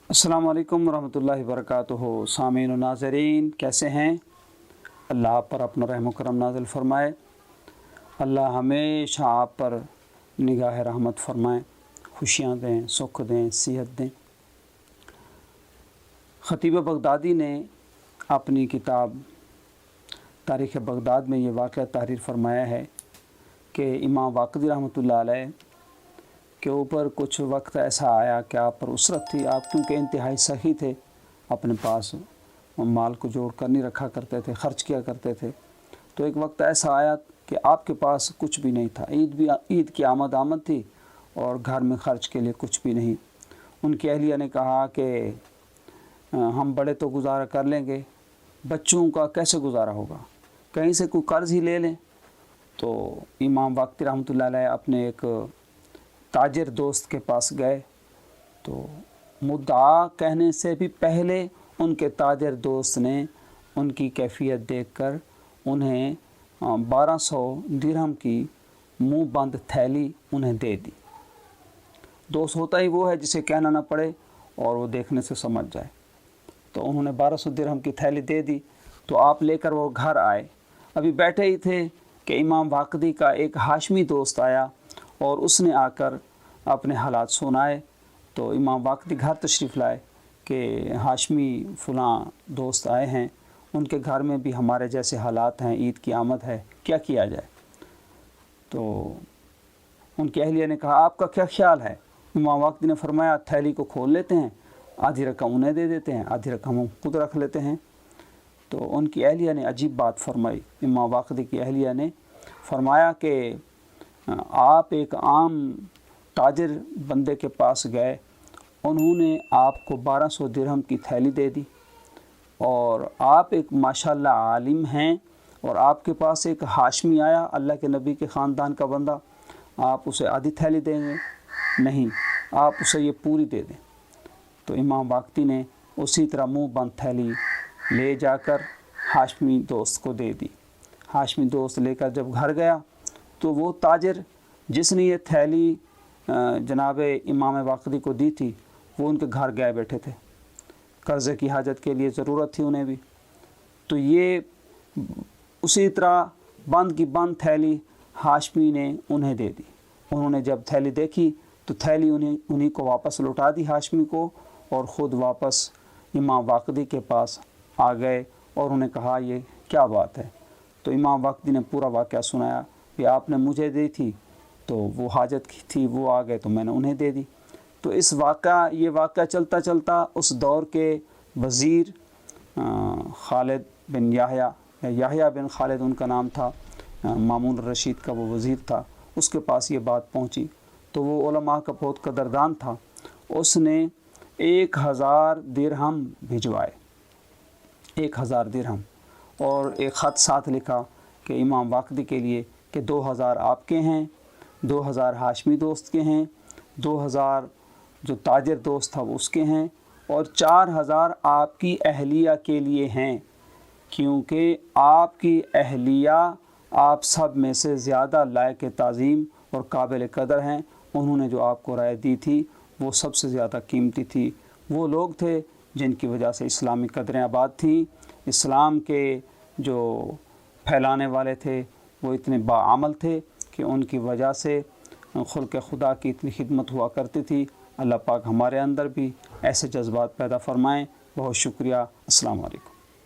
अस्सलाम वालेकुम रहमतुल्लाहि वबरकातुहू। सामीन व नाज़रीन, कैसे हैं? अल्लाह आप पर अपना रहम करम नाज़िल फ़रमाए। अल्लाह हमेशा आप पर निगाह रहमत फ़रमाए, खुशियाँ दें, सुख दें, सेहत दें। ख़तीब बगदादी ने अपनी किताब तारीख़ बगदाद में ये वाक़या तहरीर फ़रमाया है कि इमाम वाक़दी रहमतुल्लाह अलैह के ऊपर कुछ वक्त ऐसा आया कि आप पर उसरत थी। आप क्योंकि इंतहाई सखी थे, अपने पास माल को जोड़ कर नहीं रखा करते थे, ख़र्च किया करते थे। तो एक वक्त ऐसा आया कि आपके पास कुछ भी नहीं था। ईद की आमद थी और घर में ख़र्च के लिए कुछ भी नहीं। उनकी अहलिया ने कहा कि हम बड़े तो गुजारा कर लेंगे, बच्चों का कैसे गुजारा होगा, कहीं से कोई कर्ज़ ही ले लें। तो इमाम वाक़दी रहमतुल्लाह अलैह अपने एक ताजिर दोस्त के पास गए। तो मुद्दा कहने से भी पहले उनके ताजिर दोस्त ने उनकी कैफियत देखकर उन्हें 1200 दिरहम की मुंह बंद थैली उन्हें दे दी। दोस्त होता ही वो है जिसे कहना ना पड़े और वो देखने से समझ जाए। तो उन्होंने 1200 दिरहम की थैली दे दी। तो आप लेकर वो घर आए। अभी बैठे ही थे कि इमाम वाक़दी का एक हाशमी दोस्त आया और उसने आकर अपने हालात सुनाए। तो इमाम वाक़दी घर तशरीफ़ लाए कि हाशमी फ़लाँ दोस्त आए हैं, उनके घर में भी हमारे जैसे हालात हैं, ईद की आमद है, क्या किया जाए। तो उनकी अहलिया ने कहा, आपका क्या ख़्याल है? इमाम वाक़दी ने फरमाया, थैली को खोल लेते हैं, आधी रकम उन्हें दे देते हैं, आधी रकम हम खुद रख लेते हैं। तो उनकी अहलिया ने अजीब बात फरमाई। इमाम वाक़दी की अहलिया ने फरमाया कि आप एक आम ताजिर बंदे के पास गए, उन्होंने आपको 1200 दिरहम की थैली दे दी और आप एक माशाल्लाह आलिम हैं और आपके पास एक हाशमी आया, अल्लाह के नबी के ख़ानदान का बंदा, आप उसे आधी थैली देंगे? नहीं, आप उसे ये पूरी दे दें। तो इमाम वाक़दी ने उसी तरह मुँह बंद थैली ले जाकर हाशमी दोस्त को दे दी। हाशमी दोस्त लेकर जब घर गया तो वो ताजिर जिसने ये थैली जनाब इमाम वाक़दी को दी थी, वो उनके घर गए बैठे थे। कर्ज़े की हाजत के लिए ज़रूरत थी उन्हें भी। तो ये उसी तरह बंद की बंद थैली हाशमी ने उन्हें दे दी। उन्होंने जब थैली देखी तो थैली उन्हीं को वापस लौटा दी हाशमी को, और ख़ुद वापस इमाम वाक़दी के पास आ गए और उन्हें कहा, ये क्या बात है? तो इमाम वाक़दी ने पूरा वाक़या सुनाया कि आपने मुझे दी थी तो वो हाजत की थी, वो आ गए तो मैंने उन्हें दे दी। तो ये वाक़या चलता चलता उस दौर के वज़ीर खालिद बिन याहया बिन खालिद उनका नाम था, मामून रशीद का वो वज़ीर था, उसके पास ये बात पहुंची। तो वो उलमा का बहुत कदरदान था, उसने 1000 दिरहम भिजवाए, 1000 दिरहम, और एक ख़त साथ लिखा कि इमाम वाक़दी के लिए कि 2000 आपके हैं, 2000 हाशमी दोस्त के हैं, 2000 जो ताजिर दोस्त था वो उसके हैं, और 4000 आपकी अहलिया के लिए हैं, क्योंकि आपकी अहलिया आप सब में से ज़्यादा लायक ताज़ीम और काबिल कदर हैं। उन्होंने जो आपको राय दी थी वो सबसे ज़्यादा कीमती थी। वो लोग थे जिनकी वजह से इस्लामी कदरें आबाद थीं। इस्लाम के जो फैलाने वाले थे वो इतने बाअमल थे कि उनकी वजह से खुल्क़ खुदा की इतनी खिदमत हुआ करती थी। अल्लाह पाक हमारे अंदर भी ऐसे जज्बात पैदा फ़रमाएँ। बहुत शुक्रिया। अस्सलाम वालेकुम।